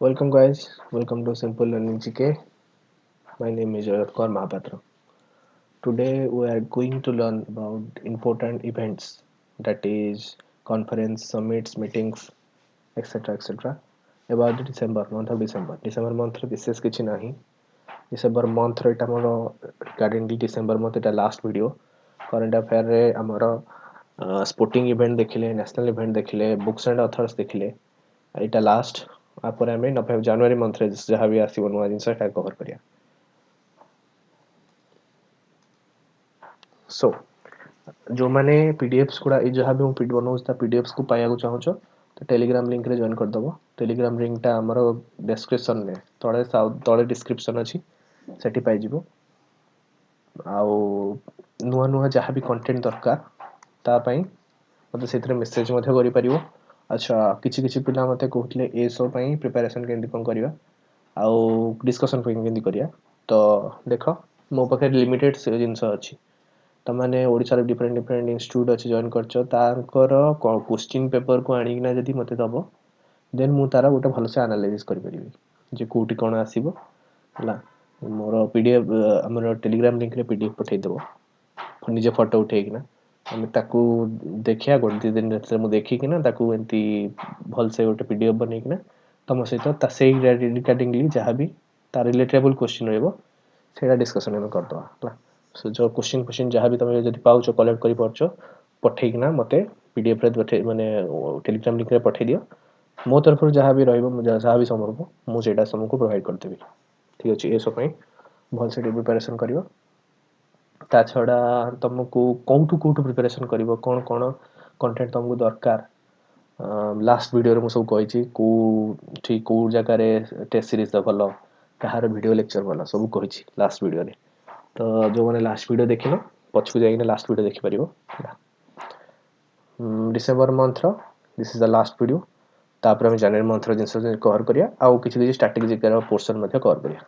Welcome guys, welcome to Simple Learning GK. My name is Kaur Mahapatra. Today we are going to learn about important events, that is conference, summits, meetings, etc. etc. about the December month of December. December month रे विशेष किछि नाही. December month रे एटा मोर regarding December month एटा last video. Current affair रे हमर sporting event देखिले, national event देखिले, books and authors देखिले. एटा last आपर आमे नभेम्बर जनवरी मंथ रे जहाँ भी आसीबो नुआ जिंस एटा कवर करिया. सो जो माने पीडीएफ्स गुड़ा जहाँ भी हूँ बनाऊँ पीडीएफ्स को पाइबा चाहूँ तो टेलीग्राम लिंक रे जॉइन करदेव. टेलीग्राम लिंक टा आमर डिस्क्रिप्शन में तले तले डिस्क्रिप्शन अच्छी सेठी पाइजिवो. आउ नुआ नुआ जहाँ भी कंटेंट दरकार तापाई मते सेथरे मेसेज मध्य करि परिवो. अच्छा किछि किछि पिला मते कहउतले ए सो पई प्रिपरेशन केंति कोन करिवा आउ डिस्कशन केंति करिया. तो देख मो पाखे लिमिटेड से जिंस अछि. तमाने ओडिसा रे डिफरेंट डिफरेंट इंस्टीट्यूट अछि जॉइन करछ तांकर क्वेश्चन पेपर को आनिकिना जदी मते दबो देन मु तारा गोटे भल से एनालिसिस करि परिबी जे कोठी कोन आसीबो हला. मोर पीडीएफ हमर टेलीग्राम लिंक रे पीडीएफ पठै देबो निजे फोटो उठेकिना हम ताकू देखिया गोटे दिन से मु देखिकिना ताकू एंती भल से गोटे पीडीएफ बनेकिना तम सहित ता सेही रिगार्डिंगली जहाँ भी ता रिलेटेबल क्वेश्चन रहबो सेटा डिस्कशन हम करदवा हला. सो जो क्वेश्चन जहाँ भी तुम जब पाउच कलेक्ट कर पार्छ पठेकिना मते पीडीएफ रे पठे माने टेलीग्राम लिंक रे पठे दियो. मो तरफ जहाँ भी रहइबो जहाँ भी समरबो मु सेटा समको प्रोवाइड कर देबी. ठीक अछि ए सब पई भल से प्रिपरेशन करिवो. ता छडा तुमको कोउठु कोउठु प्रिपरेशन करिवो कोन कोन कंटेंट तुमको दरकार लास्ट वीडियो रे मु सब कहिछि को ठीक को जगह रे टेस्ट सीरीज द भलो कहार वीडियो लेक्चर भलो सब कहिछि लास्ट वीडियो रे. तो जो मैंने लास्ट वीडियो देखिल पछकु जाइए लास्ट वीडियो देखिपर. December month this is the last video. तापर हम जनवरी मंथ जिन कवर करिया आउ किछि किछि स्ट्रैटेजी पोर्शन मध्य कवर करिया.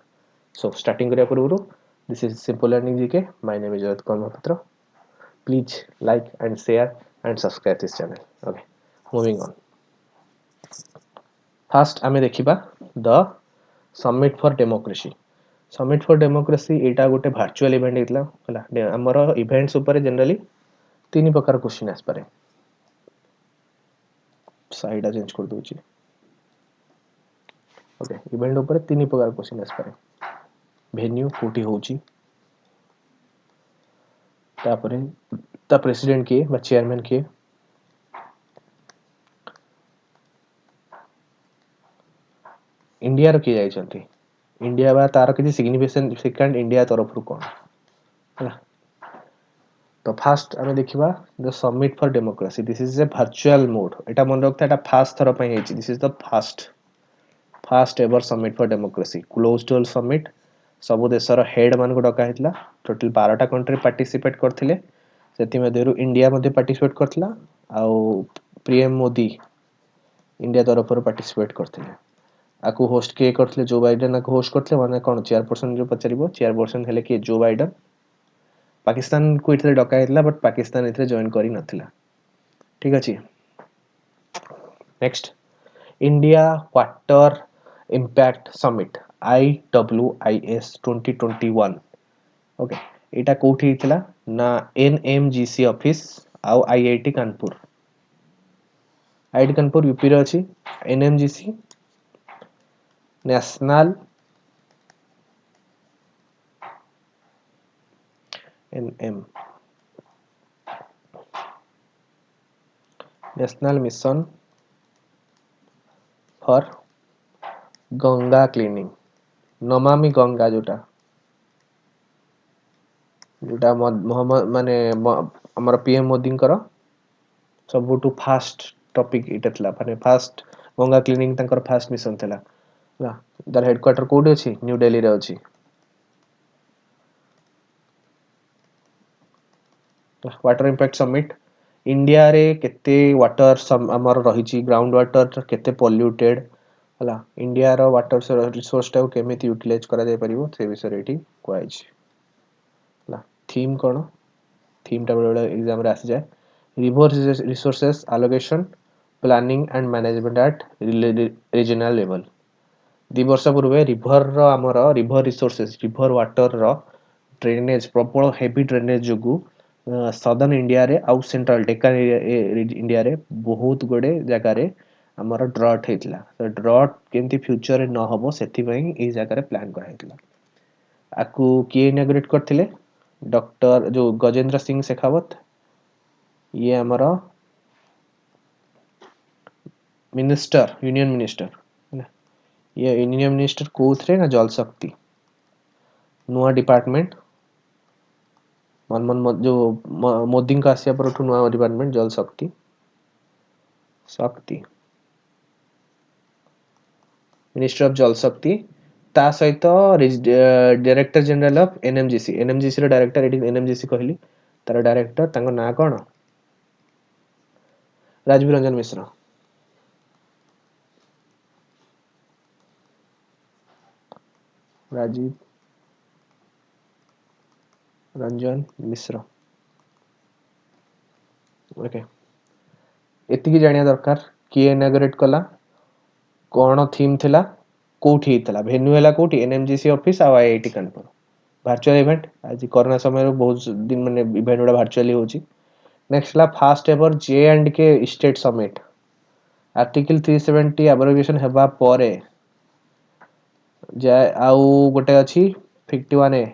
सो स्टार्टिंग करिया पूर्व this is simple learning GK. My name is Ajay Kumar Mahapatra. Please like and share and subscribe this channel. Okay moving on. First आमे देखिबा the summit for democracy. Summit for democracy एटा गोटे virtual event हेतला हला. हमर events ऊपर generally तीन प्रकार question आस पारे. साइड चेंज कर दोची. ओके इवेंट ऊपर तीन प्रकार क्वेश्चन आस पारे. वेन्यू कोठी होची तापरे ता प्रेसिडेंट के बा चेयरमैन के इंडिया रो के जाय छथि इंडिया बा तार किछि सिग्निफिकेंट इंडिया तरफ रु कोन हला. तो फास्ट आमे देखिबा the summit for democracy. This is a virtual mode. एटा मन रखता एटा फास्ट थरो पई हेची. This is the first ever summit for democracy. Close to summit सब देशर हेड मान को डका हेतला. टोटल 12टा कंट्री पार्टिसिपेट करथिले. सेति मध्यरु इंडिया मध्ये पार्टिसिपेट करथला आउ पीएम मोदी इंडिया तरफ रु पार्टिसिपेट करथिले. आकु होस्ट के करथिले जो बाइडेन आकु होस्ट करथिले माने कोन चेयरपर्सन जो पचारिबो चेयरपर्सन हेले के जो बाइडेन. पाकिस्तान को इथले डका हेतला बट पाकिस्तान इथले जॉइन करि नथिला. ठीक अछि. Next India water impact summit IWIS 2021. Okay एटा कोठी हितला ना NMGC ऑफिस आउ IIT Kanpur. IIT Kanpur UP रे अछि. NMGC national NM national mission for Ganga cleaning. Namami Ganga जोटा जोटा मोहम्मद माने हमर पीएम मोदी कर सबुटू फास्ट टॉपिक इटा थला माने फास्ट गंगा क्लीनिंग तांकर फास्ट मिशन थला ना. दर हेडक्वार्टर कोड अछि न्यू दिल्ली रे अछि. वाटर इम्पैक्ट समिट इंडिया रे केते वाटर हमर रहिछि ग्राउंड वाटर केते पोल्यूटेड हला. इंडिया रो वाटर रिसोर्स टा केमिति यूटिलाइज करा जाय परिबो से विषय रे एठी कोआइछि हला. थीम कोन थीम टा बडा एग्जाम रे आसी जाय. River resources allocation planning and management at regional level. ଦି ବର୍ଷ ପୂର୍ବେ ରିଭର ର ଆମର ରିଭର ରିସୋର୍सेस रिवर वाटर ର ड्रेनेज प्रबल हेवी ड्रेनेज जोगु सदर्न इंडिया रे आउ सेंट्रल डेक्कन इंडिया रे बहुत गुडे जगह रे हमर ड्रॉट हेतिला तो ड्रॉट केमती फ्यूचर रे न हबो सेति पई ए जगह रे प्लान करा हेतिला आकु किए इनॉग्रेट करथिले डॉक्टर जो गजेंद्र सिंह शेखावत ये हमर मिनिस्टर यूनियन मिनिस्टर ये यूनियन मिनिस्टर कोथरे ना जल शक्ति नुआ डिपार्टमेंट मनमोहन जो मोदी का आसिया पर नुआ डिपार्टमेंट जल शक्ति शक्ति मिनिस्ट्री ऑफ जल शक्ति ता सहित director general of NMGC NMGC रो डायरेक्टर एडी एनएमजीसी कहली तार डायरेक्टर तांको ना कोन राजवीर रंजन मिश्र राजीव रंजन मिश्र ओके एतिकी जानिया दरकार किए इनॉग्रेट कला कोन थीम थिला कोठी हितला वेन्यू हला कोठी एनएमजीसी ऑफिस आ आईआईटी कानपुर वर्चुअल इवेंट आज कोरोना समय रो बहुत दिन माने इवेंट उडा वर्चुअली होची नेक्स्ट ला first ever J and K state summit article 370 abrogation हेबा परे जाय आउ गोटे अछि 51 ए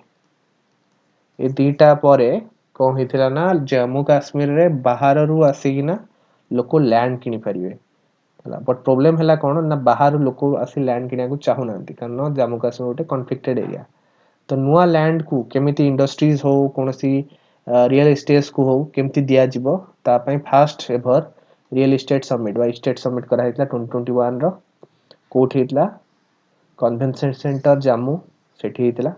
ए दीटा परे कोन हितला ना जम्मू काश्मीर रे बाहर रु आसीगिना लोको लैंड किनि परिबे बट प्रोब्लेम है कौन ना बाहर लोक आसी लैंड किना चाहूना कारण जम्मू काश्मीर गोटे कन्फ्लिक्टेड एरिया तो नुआ लैंड को केमिति इंडस्ट्रीज हो कौन सी रियल एस्टेट्स को हो केमिति दिया जिवो ता पई fast ever real estate summit बा स्टेट समिट करा हितला 2021 रो कोठी हितला कन्वेंशन सेंटर जम्मू सेठी हितला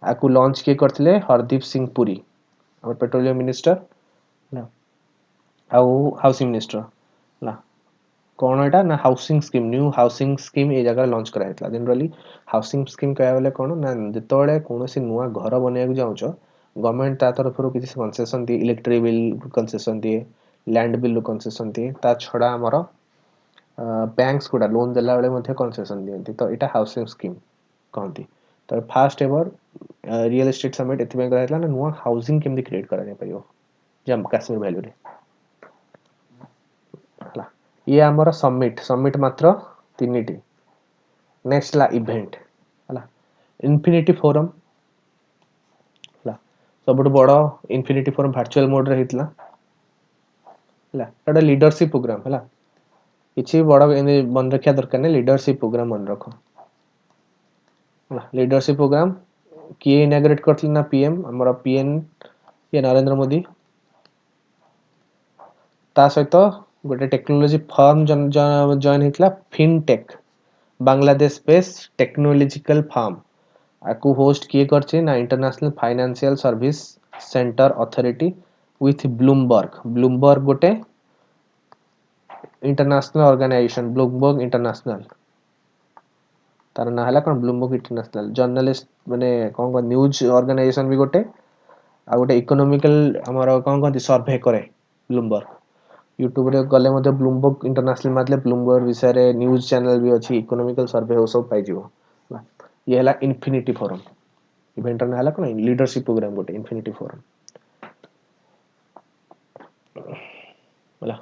आकु लॉन्च के करथिले हरदीप सिंह पुरी हमर पेट्रोलियम मिनिस्टर ना आउ हाउसिंग मिनिस्टर ना कौन एटा ना housing scheme new housing scheme ए जगह लॉन्च करा हितला जनरली हाउसिंग स्कीम कहया बेले कोन ना जेतोळे कोनोसी नुआ घर बनेया जाउछो गवर्नमेंट ता तरफ रो किसी कंसेशन दी इलेक्ट्रिक बिल कंसेशन दी लैंड बिल कंसेशन दी ता छडा हमर बैंक्स कोडा लोन देला बेले मध्ये कंसेशन दियंती तो एटा हाउसिंग स्कीम कहंती तो first ever real estate summit एथिबे कहला ना नुआ हाउसिंग केमदी क्रिएट करा नै परियो जम्मू कश्मीर वैल्यू रे हला ये हमर समिट समिट मात्र तीनिटी नेक्स्ट ला इवेंट हला इन्फिनिटी फोरम हला सबुठ बड़ इन्फिनिटी फोरम वर्चुअल मोड रे हितला हला एटा लीडरशिप प्रोग्राम हला किछि बड़ मन रखिया दरकार नै लीडरशिप प्रोग्राम मन रखो लीडरशिप प्रोग्राम किए इनॉग्रेट करथिल ना पीएम हमर पीएन ये नरेंद्र मोदी ता सहित गोटे टेक्नोलॉजी फर्म जॉइन हितला fintech Bangladesh based technological firm आकु होस्ट किए करछि ना international financial service centre authority with Bloomberg गोटे इंटरनेशनल ऑर्गेनाइजेशन ब्लूमबर्ग इंटरनेशनल तार ना हला कोन ब्लूमबर्ग इंटरनेशनल जर्नलिस्ट माने कोन न्यूज ऑर्गेनाइजेशन भी गोटे आ गोटे इकोनॉमिकल हमर कोन कोन सर्वे करे ब्लूमबर्ग यूट्यूब रे गले मध्ये ब्लूमबर्ग इंटरनेशनल मातले ब्लूमबर्ग विषय रे न्यूज चैनल भी अछि इकोनॉमिकल सर्वे हो सब पाइ जिवो ये हला इन्फिनिटी फोरम इवेंट ना हला कोन लीडरशिप प्रोग्राम गोटे इन्फिनिटी फोरम हला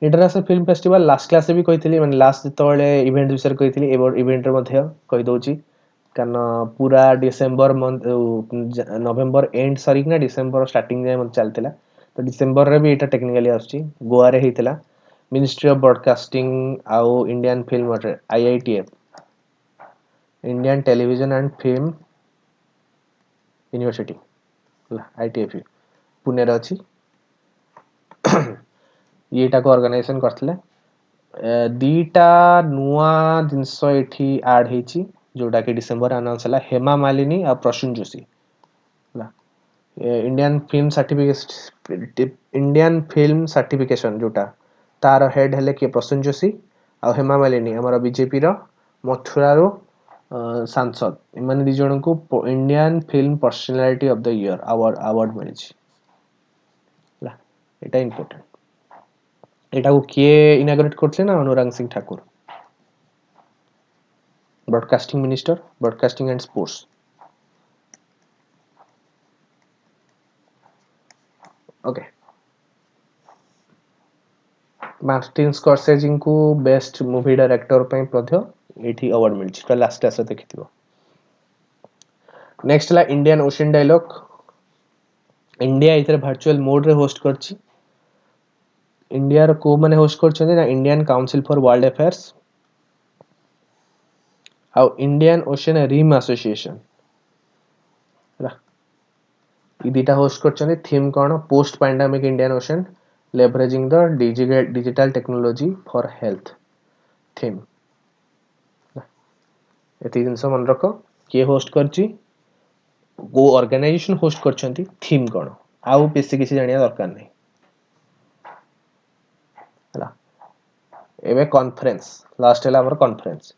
international film festival last class भी कहितली माने लास्ट तळे इवेंट विषय कहितली एबो इवेंट रे मध्ये कहि दोची कारण पूरा डिसेंबर मंथ नवंबर एंड सरी ना डिसेंबर स्टार्टिंग जे चलतिला तो डिसेंबर रे भी एटा टेक्निकली आछि गोवा रे हितला मिनिस्ट्री ऑफ ब्रॉडकास्टिंग आउ Indian film IITF Indian television and film university ITF Pune रे अछि येटा को ऑर्गेनाइजेशन करथिले दीटा नुआ जिंस एठी ऐड हेची जोटा कि डिसेंबर अनाउंस हला हेमा मालिनी आ Prasoon Joshi Indian film certification जोटा तार हेड हेले के प्रसून जोशी आ हेमा मालिनी हमर बीजेपी रो मथुरा रो सांसद एमाने दि जण को Indian film personality of the year award मिलिछि एटा इंपोर्टेंट एटा को किए इनॉग्रेट करछे ना Anurag Singh Thakur broadcasting minister, broadcasting and sports. Okay, Martin Scorsese को बेस्ट मूवी डायरेक्टर पे मध्य एठी अवार्ड मिलछि तो लास्ट आसे देखिथिबो। नेक्स्ट ला इंडियन ओशन डायलॉग। इंडिया इधर वर्चुअल मोड रे होस्ट करछि। इंडिया रो को माने होस्ट करछन ना Indian council for world affairs आ इंडियन ओशन रिम एसोसिएशन रा ई दुटा होस्ट करछन। थीम कोन post pandemic Indian ocean leveraging the digital technology for health theme. एति जिंस मन रखो के होस्ट करछि को ऑर्गेनाइजेशन होस्ट करछंती थीम कोन आउ बेसी किसी जानिया दरकार नै हला। एबे कॉन्फ्रेंस लास्ट हला हमर conference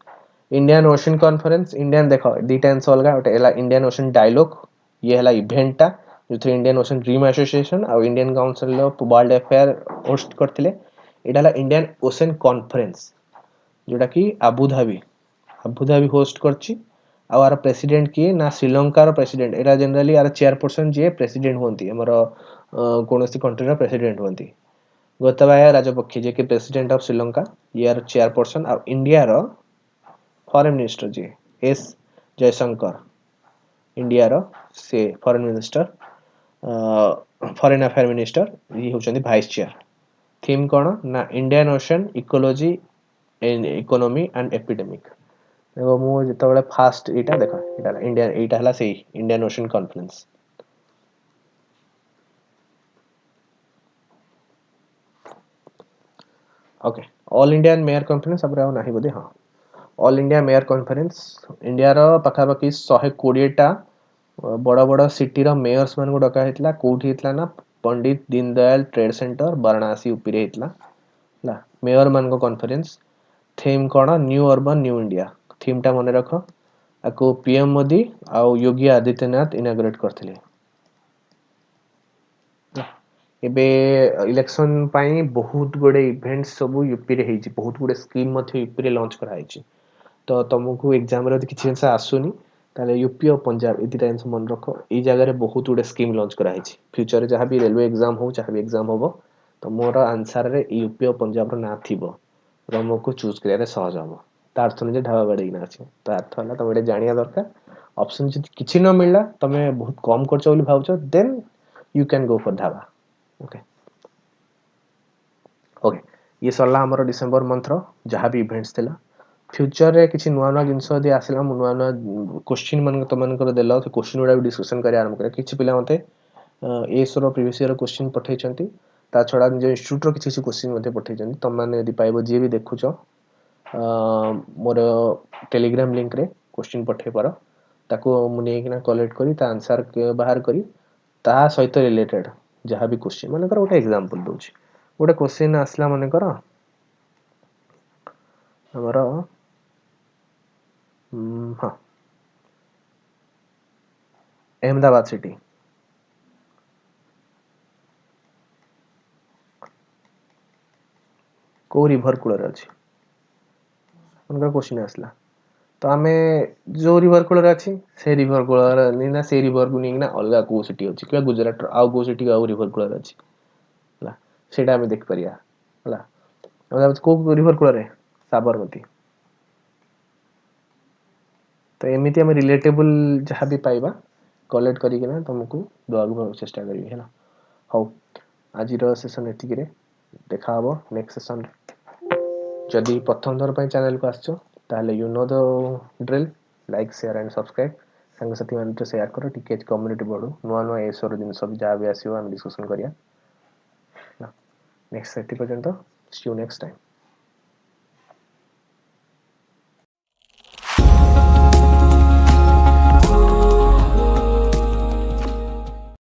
Indian ocean conference. Indian देखो दीटा आंसर अलगा ओटे हला इंडियन ओशन डायलॉग ये हला इवेंट टा जो इंडियन ओशन ड्रीम एसोसिएशन और Indian council of world affair host करथिले। एटा हला इंडियन ओशन कॉन्फ्रेंस जोटा कि आबू धाबी होस्ट करछि। आर प्रेसिडेंट किए ना श्रीलंकार प्रेसिडेंट एरा जनरली आर चेयरपर्सन जे प्रेसिडेंट होंती हमर कोनोसी कंट्री रा प्रेसिडेंट होंती। गोतबाया राजपक्षे जे के प्रेसिडेंट ऑफ श्रीलंका यार चेयरपर्सन और इंडिया रो फॉरेन मिनिस्टर जी एस जयशंकर इंडिया रो से foreign minister foreign affair minister ये होचंदी वाइस चेयर। थीम कोन ना Indian ocean ecology and economy and epidemic. देखो मु जेतबेले फास्ट एटा देखो एटा इंडिया एटा हला सेही Indian ocean conference. Okay, all Indian mayor conference अब नाही बोधे। हां, all India mayor conference India रो पखापखि 120 टा बड़ बड़ सिटी रो मेयर्स मान को डका हेतला। कोठी हेतला ना पंडित दीनदयाल ट्रेड सेंटर वाराणसी ऊपर हेतला ला मेयर मान को कॉन्फ्रेंस। थीम कोन new urban new India theme टा मने रखो आको पीएम मोदी आ योगी आदित्यनाथ इनाग्रेट करथिले। एबे इलेक्शन पाई बहुत गुडे इवेंट्स सब यूपी रे हेची बहुत गुडे स्कीम मथे यूपी रे लॉन्च करा हेची। तो तुमको एग्जाम रे किछि आंसर आसुनी ताले यूपी और पंजाब ए दिटा आंसर मन रखो। ई जगह रे बहुत गुडे स्कीम लॉन्च करा हेची। फ्यूचर रे जहां भी रेलवे एग्जाम हो चाहे भी एग्जाम होबो तो मोर आंसर रे यूपी और पंजाब रो ना थिबो तुमको चूज करे रे सहज हो। तार थने जे ढाबा बाड़ी ना अछि तो अर्थ होला तमे जानिया दरकार ऑप्शन जदि किछि न मिलला तमे बहुत कम करछो बोली भाउछो then you can go for dhaba. Okay okay, ये सरला हमर डिसेंबर मंथ रो जहां भी इवेंट्स थिला। फ्यूचर रे किछि नुवा नुवा जिंस दि आसिला मु नुवा नुवा क्वेश्चन मन तो मन कर देला से क्वेश्चन उडा डिस्कशन करी आरंभ करे। किछि पिला मते एस रो प्रीवियस ईयर क्वेश्चन पठै छंती ता छडा जो इंस्टीट्यूट रो किछि क्वेश्चन मते पठै छंती तम माने यदि पाइबो जे भी देखुछो मोर टेलीग्राम लिंक रे क्वेश्चन पठै पारो ताको मु नेकिना कलेक्ट करी ता आंसर के बाहर करी ता सहित रिलेटेड जहां भी क्वेश्चन माने कर ओटा एग्जांपल दोछि। गोटे क्वेश्चन आसला माने कर हमर हां अहमदाबाद सिटी को रिवर कूल रे अछि उनका क्वेश्चन आसला तो आमे जो रिवर कूल रे अछि से रिवर कूल रे निना से रिवर को निना अलगा को सिटी अछि कि गुजरात आउ को सिटी आउ रिवर कूल रे अछि हला सेटा हमें देख परिया हला। अब को रिवर कूल रे साबरमती तो एमिति हम रिलेटेबल जहां भी पाइबा कलेक्ट करी के ना तुमको दवा चेष्टा करी है ना। हो आज रो सेशन एतिकी रे देखा हबो नेक्स्ट सेशन। जदि प्रथम थर पे चैनल को आछो ताले you know the drill like share and subscribe संग साथी मान तो शेयर करो टिके कम्युनिटी बढ़ो नुआ नुआ एसर दिन सब जा भी आसीबो हम डिस्कशन करिया नेक्स्ट सेटी पर्यंत सी यू नेक्स्ट टाइम।